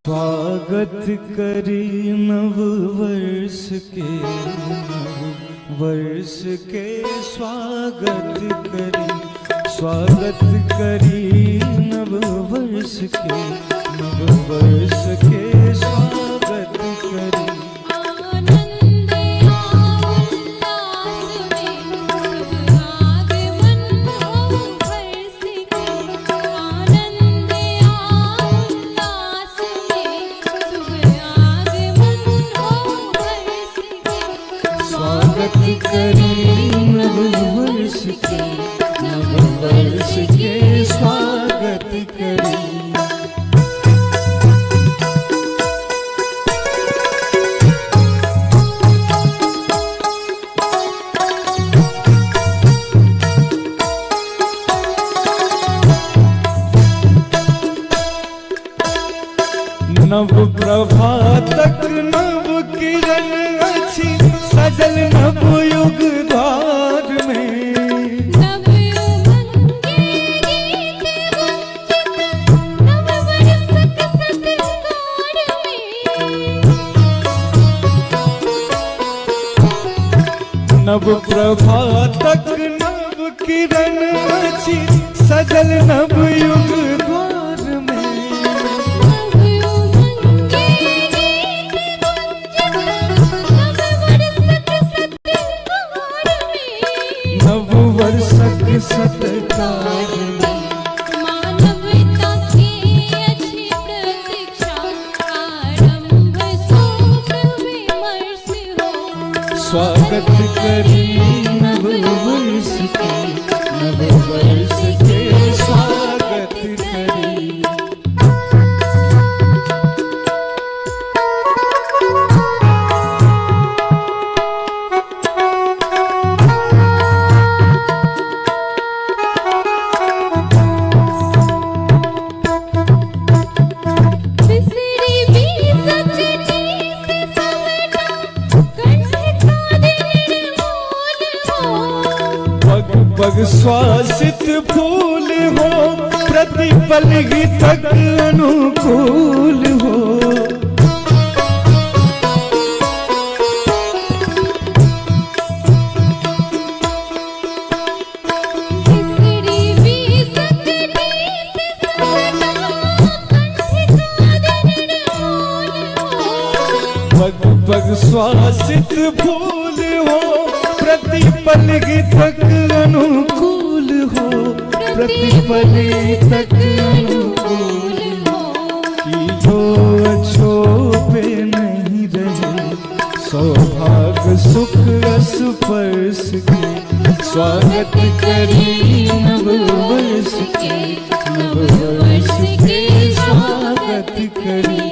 स्वागत करी नव वर्ष के, नव वर्ष के स्वागत करी नव वर्ष के, नव वर्ष के स्वागत करी। स्वागत करी नव वर्ष के, नव वर्ष के स्वागत करी। नव प्रभातक नव किरण अच्छी सजल नव युग द्वार में। नव उमंगे गीत वंचित नव वर्षक सत्कार में। नव प्रभातक नव किरण अच्छी सजल नव युग द्वार में। नव वर्षक सत्कार में मानवता की अच्छी प्रतीक्षा आरंभ शुभ विमर्श हो। स्वागत करी नव वर्ष के, नव वर्ष के स्वागत करी। पग श्वासित फूल हो, प्रतिपल हितक अनुकूल हो। पग श्वासित फूल हो, प्रतिपल हितक अनुकूल हो, प्रतिपल हितक अनुकूल हो। कि जो अच्छों पे नहीं रहे, सौभाग्य सुख स्पर्श के। स्वागत करी नव वर्ष के, नव वर्ष के स्वागत करी।